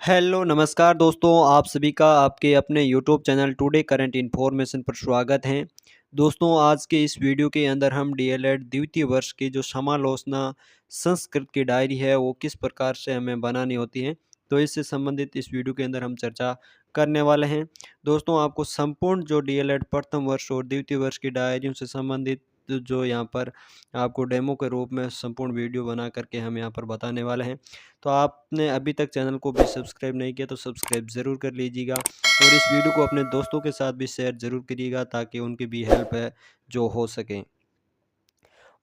Hello नमस्कार दोस्तों, आप सभी का आपके अपने YouTube channel today current information पर स्वागत है। दोस्तों, आज के इस वीडियो के अंदर हम डीएलएड द्वितीय वर्ष की जो समालोचना संस्कृत की डायरी है वो किस प्रकार से हमें बनानी होती है, तो इससे संबंधित इस वीडियो के अंदर हम चर्चा करने वाले हैं। दोस्तों, आपको संपूर्ण जो डीएलएड प्रथम वर्ष और द्वितीय वर्ष की डायरियों से संबंधित जो यहाँ पर आपको डेमो के रूप में संपूर्ण वीडियो बना करके हम यहाँ पर बताने वाले हैं। तो आपने अभी तक चैनल को भी सब्सक्राइब नहीं किया तो सब्सक्राइब ज़रूर कर लीजिएगा और इस वीडियो को अपने दोस्तों के साथ भी शेयर ज़रूर करिएगा ताकि उनकी भी हेल्प है जो हो सके।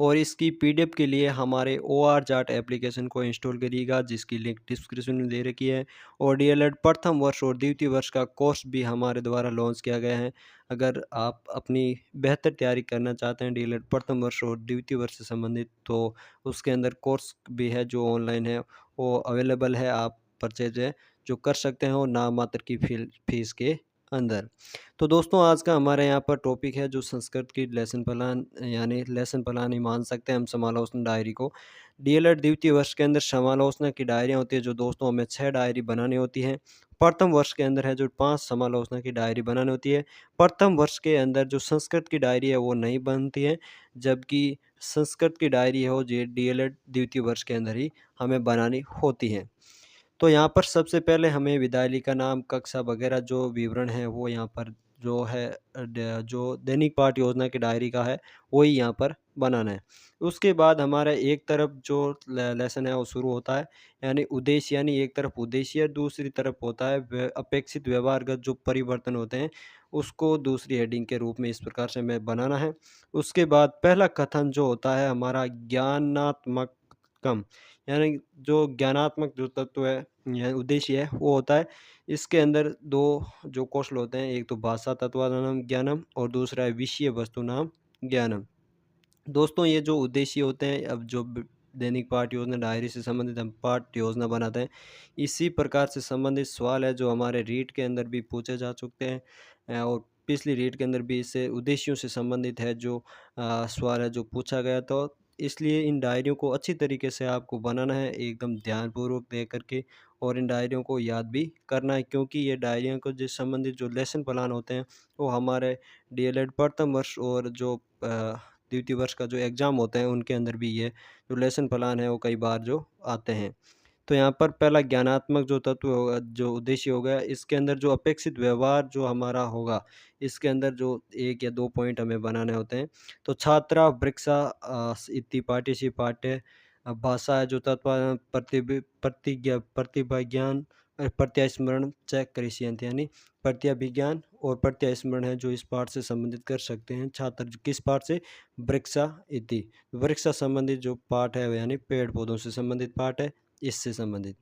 और इसकी पीडीएफ के लिए हमारे OR चार्ट एप्लीकेशन को इंस्टॉल करिएगा जिसकी लिंक डिस्क्रिप्शन में दे रखी है। और डीएलएड प्रथम वर्ष और द्वितीय वर्ष का कोर्स भी हमारे द्वारा लॉन्च किया गया है। अगर आप अपनी बेहतर तैयारी करना चाहते हैं डीएलएड प्रथम वर्ष और द्वितीय वर्ष से संबंधित, तो उसके अंदर कोर्स भी है जो ऑनलाइन है, वो अवेलेबल है। आप परचेज है जो कर सकते हैं और नाम मात्र की फीस के अंदर। तो दोस्तों, आज का हमारे यहाँ पर टॉपिक है जो संस्कृत की लेसन प्लान, यानी लेसन प्लान ही मान सकते हैं हम समालोचना डायरी को। डीएलएड द्वितीय वर्ष के अंदर समालोचना की डायरियाँ होती है जो दोस्तों हमें 6 डायरी बनानी होती है। प्रथम वर्ष के अंदर है जो 5 समालोचना की डायरी बनानी होती है। प्रथम वर्ष के अंदर जो संस्कृत की डायरी है वो नहीं बनती है, जबकि संस्कृत की डायरी है वो डीएलएड द्वितीय वर्ष के अंदर ही हमें बनानी होती है। तो यहाँ पर सबसे पहले हमें विद्यालय का नाम, कक्षा वगैरह जो विवरण है वो यहाँ पर जो है जो दैनिक पाठ योजना की डायरी का है वही यहाँ पर बनाना है। उसके बाद हमारा एक तरफ जो लेसन है वो शुरू होता है, यानी उद्देश्य, यानी एक तरफ उद्देश्य, दूसरी तरफ होता है अपेक्षित व्यवहारगत जो परिवर्तन होते हैं उसको दूसरी हेडिंग के रूप में इस प्रकार से हमें बनाना है। उसके बाद पहला कथन जो होता है हमारा ज्ञानात्मक कम, यानी जो ज्ञानात्मक जो तत्व है या उद्देश्य है वो होता है। इसके अंदर 2 जो कौशल होते हैं, एक तो भाषा तत्वानाम ज्ञानम और दूसरा है विषय वस्तुनाम ज्ञानम। दोस्तों, ये जो उद्देश्य होते हैं, अब जो दैनिक पाठ योजना डायरी से संबंधित हम पाठ योजना बनाते हैं, इसी प्रकार से संबंधित सवाल है जो हमारे रीट के अंदर भी पूछे जा चुके हैं। और पिछली रीट के अंदर भी इससे उद्देश्यों से संबंधित है जो सवाल है जो पूछा गया। तो इसलिए इन डायरियों को अच्छी तरीके से आपको बनाना है, एकदम ध्यानपूर्वक देख करके, और इन डायरियों को याद भी करना है, क्योंकि ये डायरियों को जिस संबंधित जो लेसन प्लान होते हैं वो हमारे डीएलएड प्रथम वर्ष और जो द्वितीय वर्ष का जो एग्ज़ाम होते हैं उनके अंदर भी ये जो लेसन प्लान है वो कई बार जो आते हैं। तो यहाँ पर पहला ज्ञानात्मक जो तत्व होगा, जो उद्देश्य होगा, इसके अंदर जो अपेक्षित व्यवहार जो हमारा होगा, इसके अंदर जो 1 या 2 पॉइंट हमें बनाने होते हैं। तो छात्रा वृक्षा इति पाठ्यसी पाठ्य भाषा है जो तत्व प्रतिज्ञा प्रतिज्ञा प्रतिभाज्ञान प्रत्यास्मरण च करिष्यन्ति, यानी प्रत्याभिज्ञान और प्रत्यास्मरण है जो इस पाठ से संबंधित कर सकते हैं छात्र। किस पाठ से? वृक्षा इति, वृक्षा संबंधित जो पाठ है यानी पेड़ पौधों से संबंधित पाठ है, इससे संबंधित।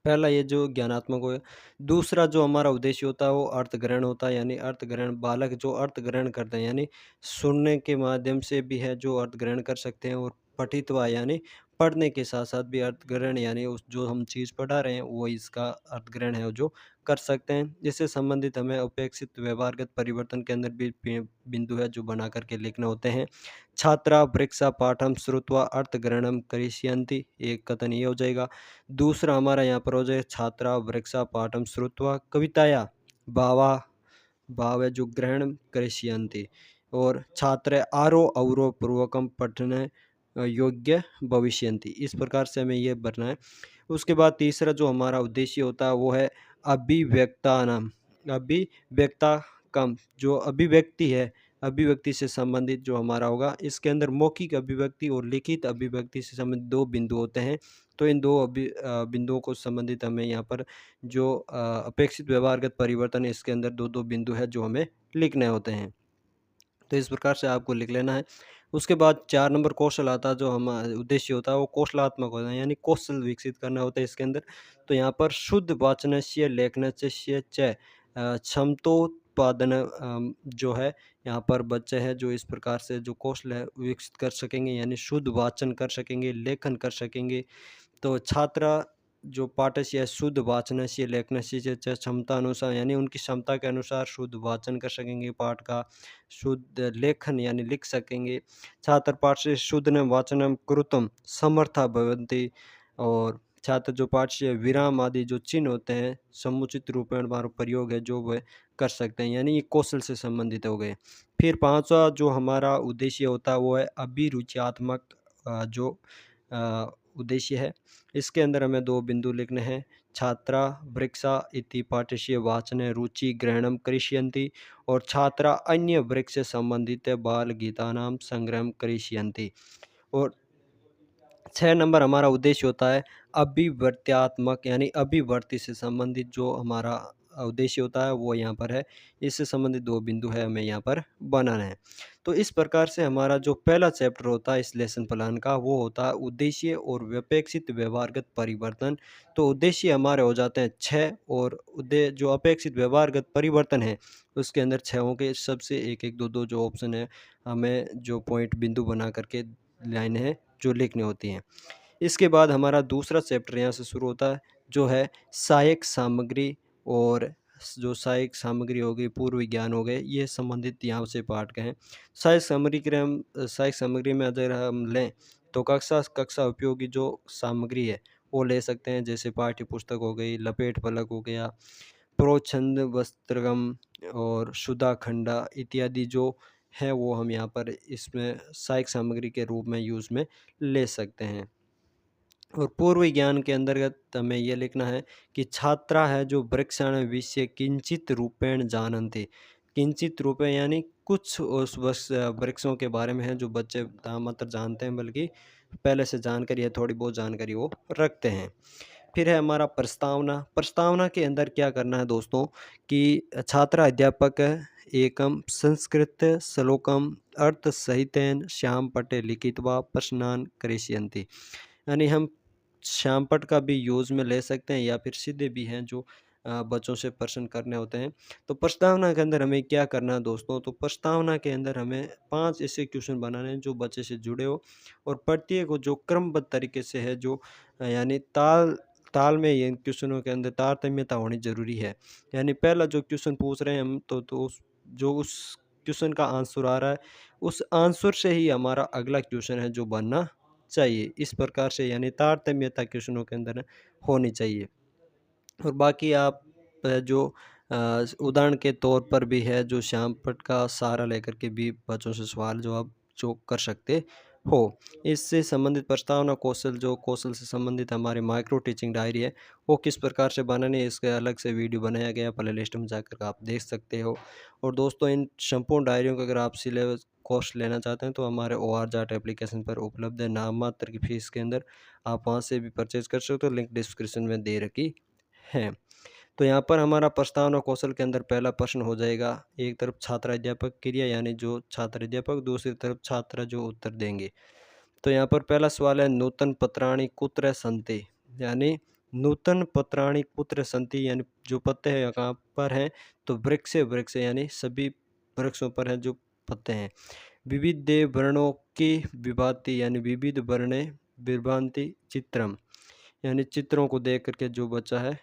पहला ये जो ज्ञानात्मक हो गया। दूसरा जो हमारा उद्देश्य होता है वो अर्थग्रहण होता है, यानी अर्थग्रहण, बालक जो अर्थग्रहण करते हैं, यानी सुनने के माध्यम से भी है जो अर्थग्रहण कर सकते हैं, और पठित्वा यानी पढ़ने के साथ साथ भी अर्थग्रहण, यानी उस जो हम चीज़ पढ़ा रहे हैं वो इसका अर्थग्रहण है जो कर सकते हैं। इससे संबंधित हमें अपेक्षित व्यवहारगत परिवर्तन के अंदर भी बिंदु है जो बना करके लिखने होते हैं। छात्रा वृक्षा पाठम श्रुत्वा अर्थग्रहणम करिष्यन्ति, एक कथन ये हो जाएगा। दूसरा हमारा यहाँ पर हो जाए छात्रा वृक्षा पाठम श्रुत्वा कविताया भावा भाव है जो ग्रहण करिष्यन्ति, और छात्र आरो अवरो पूर्वकम पठन योग्य भविष्यन्ति। इस प्रकार से हमें ये भरना है। उसके बाद तीसरा जो हमारा उद्देश्य होता है वो है अभिव्यक्तानाम, अभिव्यक्ता कम, जो अभिव्यक्ति है, अभिव्यक्ति से संबंधित जो हमारा होगा, इसके अंदर मौखिक अभिव्यक्ति और लिखित अभिव्यक्ति से संबंधित 2 बिंदु होते हैं। तो इन 2 बिंदुओं को संबंधित हमें यहाँ पर जो अपेक्षित व्यवहारगत परिवर्तन है, इसके अंदर 2-2 बिंदु है जो हमें लिखने होते हैं। तो इस प्रकार से आपको लिख लेना है। उसके बाद 4 नंबर कौशल आता है, जो हम उद्देश्य होता है वो कौशलात्मक होता है, यानी कौशल विकसित करना होता है इसके अंदर। तो यहाँ पर शुद्ध वाचनस्य लेखनस्य च क्षमतोत्पादन जो है, यहाँ पर बच्चे हैं जो इस प्रकार से जो कौशल है विकसित कर सकेंगे, यानी शुद्ध वाचन कर सकेंगे, लेखन कर सकेंगे। तो छात्रा जो पाठस्य शुद्ध वाचनस्य लेखनस्य च क्षमता अनुसार, यानी उनकी क्षमता के अनुसार शुद्ध वाचन कर सकेंगे पाठ का, शुद्ध लेखन यानी लिख सकेंगे। छात्र पाठ से शुद्धं वाचनं कुरुतं समर्था भवन्ति, और छात्र जो पाठ्य विराम आदि जो चिन्ह होते हैं समुचित रूप में हमारा प्रयोग है जो वह कर सकते हैं, यानी ये कौशल से संबंधित हो गए। फिर पाँचवा जो हमारा उद्देश्य होता है वो है अभिरुच्यात्मक जो उद्देश्य है। इसके अंदर हमें 2 बिंदु लिखने हैं। छात्रा वृक्षा इति पाठ्यस्य वाचने रुचि ग्रहणं करिष्यन्ति और छात्रा अन्य वृक्ष संबंधित बाल गीतानां संग्रहं करिष्यन्ति। और 6 नंबर हमारा उद्देश्य होता है अभिवर्त्यात्मक, यानी अभिवर्ती से संबंधित जो हमारा उद्देश्य होता है वो यहाँ पर है। इससे संबंधित 2 बिंदु है हमें यहाँ पर बनाना है। तो इस प्रकार से हमारा जो पहला चैप्टर होता है इस लेसन प्लान का वो होता है उद्देश्य और व्यपेक्षित व्यवहारगत परिवर्तन। तो उद्देश्य हमारे हो जाते हैं 6 और जो अपेक्षित व्यवहारगत परिवर्तन है उसके अंदर 6 होंगे। सबसे 1-1, 2-2 जो ऑप्शन है हमें जो पॉइंट बिंदु बना करके लाइन है जो लिखनी होती हैं। इसके बाद हमारा दूसरा चैप्टर यहाँ से शुरू होता है जो है सहायक सामग्री, और जो सहायक सामग्री हो गई, पूर्व विज्ञान हो गए, ये संबंधित यहाँ से पाठ के हैं। सहायक सामग्री में अगर हम लें तो कक्षा उपयोगी जो सामग्री है वो ले सकते हैं, जैसे पाठ्य पुस्तक हो गई, लपेट फलक हो गया, प्रोच्छंद वस्त्रगम और सुधाखंडा इत्यादि जो है वो हम यहाँ पर इसमें सहायक सामग्री के रूप में यूज़ में ले सकते हैं। और पूर्व ज्ञान के अंतर्गत हमें ये लिखना है कि छात्रा है जो वृक्षाण विषय किंचित रूपेण जानन्ति। किंचित रूपे यानी कुछ उस वृक्षों के बारे में है जो बच्चे मात्र जानते हैं, बल्कि पहले से जानकारी है, थोड़ी बहुत जानकारी वो रखते हैं। फिर है हमारा प्रस्तावना। प्रस्तावना के अंदर क्या करना है दोस्तों कि छात्र अध्यापक एकम संस्कृत श्लोकम अर्थ सहितेन श्याम पटे लिखित्वा प्रश्नान करिष्यन्ति। यानी हम श्यामपट का भी यूज़ में ले सकते हैं या फिर सीधे भी हैं जो बच्चों से प्रश्न करने होते हैं। तो प्रस्तावना के अंदर हमें क्या करना है दोस्तों, तो प्रस्तावना के अंदर हमें 5 ऐसे क्वेश्चन बनाने हैं जो बच्चे से जुड़े हो और प्रत्येक जो क्रमबद्ध तरीके से है, जो यानी ताल ताल में इन क्वेश्चनों के अंदर तारतम्यता होनी ज़रूरी है। यानी पहला जो क्वेश्चन पूछ रहे हैं हम उस क्वेश्चन का आंसर आ रहा है, उस आंसर से ही हमारा अगला क्वेश्चन है जो बनना चाहिए। इस प्रकार से यानी तारतम्यता क्वेश्चनों के अंदर होनी चाहिए। और बाकी आप जो उदाहरण के तौर पर भी है जो श्यामपट का सहारा लेकर के भी बच्चों से सवाल जवाब जो कर सकते हो। इससे संबंधित प्रस्तावना कौशल, जो कौशल से संबंधित हमारी माइक्रो टीचिंग डायरी है वो किस प्रकार से बनानी है, इसका अलग से वीडियो बनाया गया, प्ले लिस्ट में जाकर आप देख सकते हो। और दोस्तों इन संपूर्ण डायरियों का अगर आप सिलेबस कोर्स लेना चाहते हैं तो हमारे OR जाट एप्लीकेशन पर उपलब्ध है, नाम मात्र की फ़ीस के अंदर। आप वहाँ से भी परचेज कर सकते हो, लिंक डिस्क्रिप्शन में दे रखी है। तो यहाँ पर हमारा प्रस्तावना कौशल के अंदर पहला प्रश्न हो जाएगा, एक तरफ छात्र अध्यापक क्रिया यानी जो छात्र अध्यापक, दूसरी तरफ छात्र जो उत्तर देंगे। तो यहाँ पर पहला सवाल है नूतन पत्राणि कुत्र सन्ति, यानी नूतन पत्राणि कुत्र सन्ति यानी जो पत्ते हैं कहाँ पर हैं, तो वृक्ष यानी सभी वृक्षों पर हैं जो पत्ते हैं। विविध वर्णों की विभाति यानी विविध वर्णे विभान्ति चित्रम, यानी चित्रों को देख करके जो बच्चा है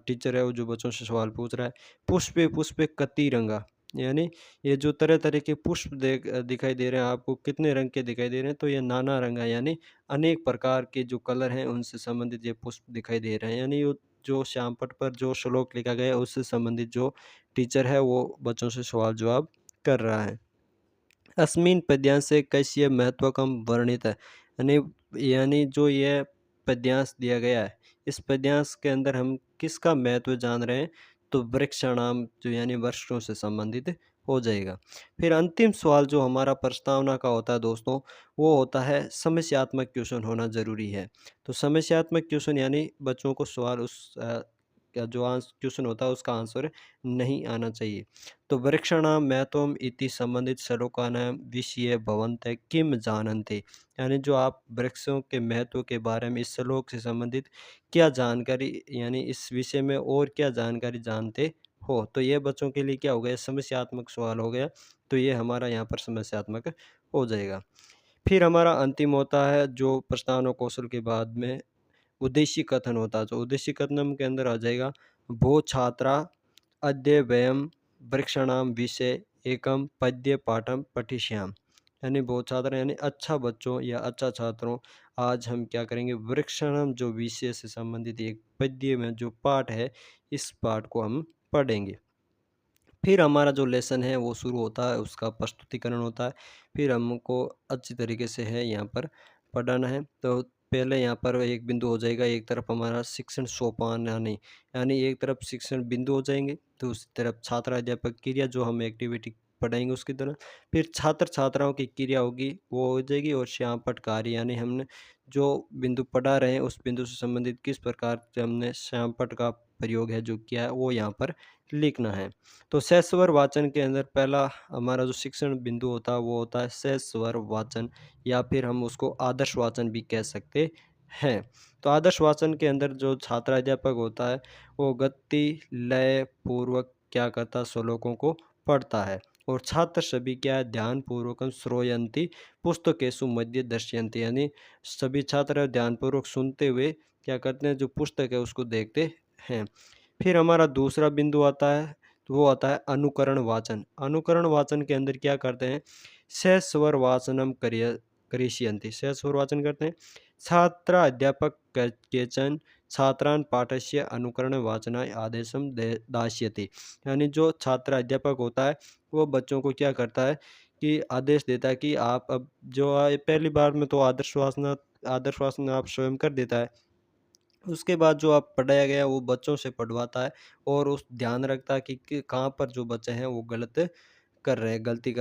टीचर है वो जो बच्चों से सवाल पूछ रहा है। पुष्पे पुष्पे कति रंगा, यानी ये जो तरह तरह के पुष्प दिखाई दे रहे हैं आपको, कितने रंग के दिखाई दे रहे हैं, तो ये नाना रंगा यानी अनेक प्रकार के जो कलर हैं उनसे संबंधित ये पुष्प दिखाई दे रहे हैं। यानी जो श्यामपट पर जो श्लोक लिखा गया है उससे संबंधित जो टीचर है वो बच्चों से सवाल जवाब कर रहा है। अस्मिन् पद्यांशे कस्य महत्वकम वर्णित है, यानी जो ये पद्यांश दिया गया है इस पद्यांश के अंदर हम किसका महत्व जान रहे हैं, तो वृक्षाणाम जो यानी वृक्षों से संबंधित हो जाएगा। फिर अंतिम सवाल जो हमारा प्रस्तावना का होता है दोस्तों वो होता है समस्यात्मक क्वेश्चन होना ज़रूरी है। तो समस्यात्मक क्वेश्चन यानी बच्चों को सवाल उस का जो क्वेश्चन होता है उसका आंसर नहीं आना चाहिए। तो वृक्षाणां महत्वम इति संबंधित श्लोकानां विषये भवन्तः किम जानन्ति, यानी जो आप वृक्षों के महत्व के बारे में इस श्लोक से संबंधित क्या जानकारी, यानी इस विषय में और क्या जानकारी जानते हो। तो ये बच्चों के लिए क्या हो गया, समस्यात्मक सवाल हो गया। तो ये हमारा यहाँ पर समस्यात्मक हो जाएगा। फिर हमारा अंतिम होता है जो प्रस्तावना कौशल के बाद में उद्देश्य कथन होता है। तो उद्देश्य कथन के अंदर आ जाएगा भो छात्रा अद्य वयम वृक्षाणाम विषय एकम पद्य पाठम पठिष्याम, यानी बहुत छात्र यानी अच्छा बच्चों या अच्छा छात्रों, आज हम क्या करेंगे, वृक्षारंभ जो विषय से संबंधित एक पद्य में जो पाठ है, इस पाठ को हम पढ़ेंगे। फिर हमारा जो लेसन है वो शुरू होता है, उसका प्रस्तुतिकरण होता है। फिर हमको अच्छी तरीके से है यहाँ पर पढ़ाना है। तो पहले यहाँ पर एक बिंदु हो जाएगा, एक तरफ हमारा शिक्षण सोपान यानी एक तरफ शिक्षण बिंदु हो जाएंगे, दूसरी तरफ छात्र अध्यापक क्रिया जो हम एक्टिविटी पढ़ाएंगे उसकी तरह। फिर छात्र छात्राओं की क्रिया होगी वो हो जाएगी, और श्याम पटकारी यानी हमने जो बिंदु पढ़ा रहे हैं उस बिंदु से संबंधित किस प्रकार से हमने श्याम पट का प्रयोग है जो किया है वो यहाँ पर लिखना है। तो सहस्वर वाचन के अंदर पहला हमारा जो शिक्षण बिंदु होता है वो होता है सहस्वर वाचन, या फिर हम उसको आदर्श वाचन भी कह सकते हैं। तो आदर्श वाचन के अंदर जो छात्र अध्यापक होता है वो गति लय पूर्वक क्या करता है, श्लोकों को पढ़ता है, और छात्र सभी क्या है, ध्यान पूर्वक श्रोयंती पुस्तकेषु मध्य दर्शयन्ति, यानी सभी छात्र ध्यान पूर्वक सुनते हुए क्या करते हैं, जो पुस्तक है उसको देखते हैं। फिर हमारा दूसरा बिंदु आता है, तो वो आता है अनुकरण वाचन। अनुकरण वाचन के अंदर क्या करते हैं, सस्वर वाचनम करिष्यन्ति, सस्वर वाचन करते हैं। छात्र अध्यापक केचन छात्रान पाठस्य अनुकरण वाचनाय आदेशम दास्यति, यानी जो छात्र अध्यापक होता है वो बच्चों को क्या करता है कि आदेश देता है कि आप अब जो पहली बार में तो आदर्श वाचन आप स्वयं कर देता है, उसके बाद जो आप पढ़ाया गया वो बच्चों से पढ़वाता है, और उस ध्यान रखता है कि कहाँ पर जो बच्चे हैं वो गलती कर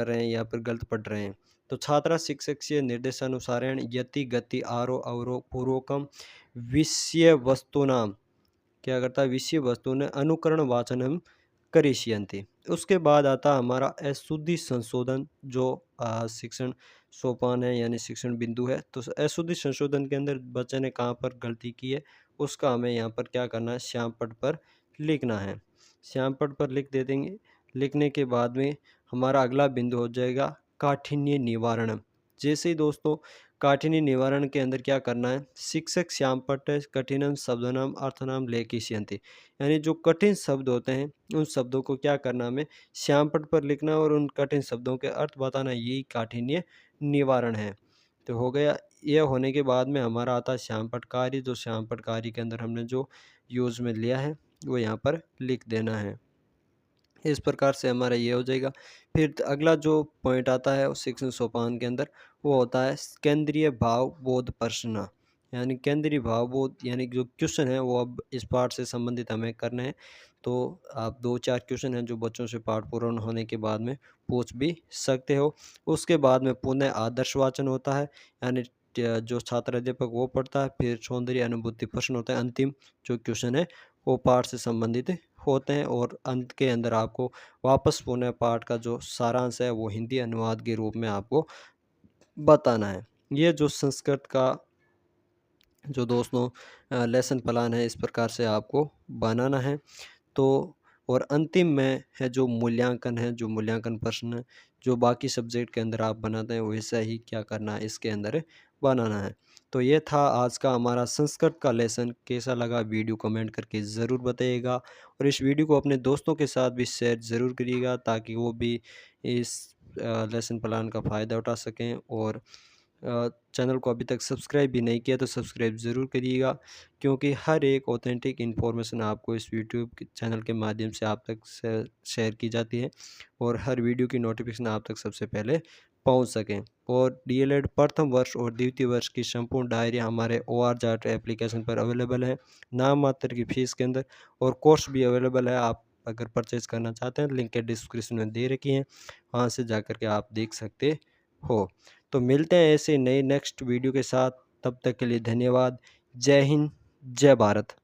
रहे हैं या फिर गलत पढ़ रहे हैं। तो छात्रा शिक्षकीय निर्देशानुसारेण यति गति अवरोह पूर्वकम विषय वस्तूनां क्या करता है, विषय वस्तु ने अनुकरण वाचनम करिष्यन्ति। उसके बाद आता है हमारा अशुद्धि संशोधन, जो शिक्षण सोपान है यानी शिक्षण बिंदु है। तो अशुद्धि संशोधन के अंदर बच्चे ने कहाँ पर गलती की है उसका हमें यहाँ पर क्या करना है, श्यामपट्ट पर लिखना है। श्यामपट्ट पर लिख दे देंगे। लिखने के बाद में हमारा अगला बिंदु हो जाएगा काठिन्य निवारण। जैसे ही दोस्तों काठिन्य निवारण के अंदर क्या करना है, शिक्षक श्यामपट्ट कठिनम शब्दनाम अर्थनाम लेखिष्यन्ति, यानी जो कठिन शब्द होते हैं उन शब्दों को क्या करना, हमें श्यामपट्ट पर लिखना और उन कठिन शब्दों के अर्थ बताना, यही काठिन्य निवारण है। तो हो गया। यह होने के बाद में हमारा आता है श्यामपट्ट कार्य, जो श्यामपट्ट कार्य के अंदर हमने जो यूज़ में लिया है वो यहाँ पर लिख देना है। इस प्रकार से हमारा ये हो जाएगा। फिर अगला जो पॉइंट आता है उस शिक्षण सोपान के अंदर वो होता है केंद्रीय भाव बोध प्रश्न, यानी केंद्रीय भाव बोध यानी जो क्वेश्चन है वो अब इस पाठ से संबंधित हमें करने हैं। तो आप 2-4 क्वेश्चन हैं जो बच्चों से पाठ पूर्ण होने के बाद में पूछ भी सकते हो। उसके बाद में पुनः आदर्श वाचन होता है, यानी जो छात्र अध्यापक वो पढ़ता है। फिर सौंदर्य अनुभूति प्रश्न होता है, अंतिम जो क्वेश्चन है वो पाठ से संबंधित होते हैं, और अंत के अंदर आपको वापस पुनः पाठ का जो सारांश है वो हिंदी अनुवाद के रूप में आपको बताना है। ये जो संस्कृत का जो दोस्तों लेसन प्लान है इस प्रकार से आपको बनाना है। तो और अंतिम में है जो मूल्यांकन है, जो मूल्यांकन प्रश्न जो बाकी सब्जेक्ट के अंदर आप बनाते हैं वैसा ही क्या करना है इसके अंदर बनाना है। तो ये था आज का हमारा संस्कृत का लेसन। कैसा लगा वीडियो कमेंट करके ज़रूर बताइएगा, और इस वीडियो को अपने दोस्तों के साथ भी शेयर ज़रूर करिएगा ताकि वो भी इस लेसन प्लान का फ़ायदा उठा सकें। और चैनल को अभी तक सब्सक्राइब भी नहीं किया तो सब्सक्राइब ज़रूर करिएगा, क्योंकि हर एक ऑथेंटिक इन्फॉर्मेशन आपको इस यूट्यूब के चैनल के माध्यम से आप तक शेयर की जाती है, और हर वीडियो की नोटिफिकेशन आप तक सबसे पहले पहुंच सकें। और डीएलएड प्रथम वर्ष और द्वितीय वर्ष की संपूर्ण डायरी हमारे OR JAT एप्लीकेशन पर अवेलेबल है, नाम मात्र की फ़ीस के अंदर, और कोर्स भी अवेलेबल है। आप अगर परचेज़ करना चाहते हैं लिंक के डिस्क्रिप्शन में दे रखी हैं, वहाँ से जाकर के आप देख सकते हो। तो मिलते हैं ऐसे नए नेक्स्ट वीडियो के साथ, तब तक के लिए धन्यवाद। जय हिंद, जय भारत।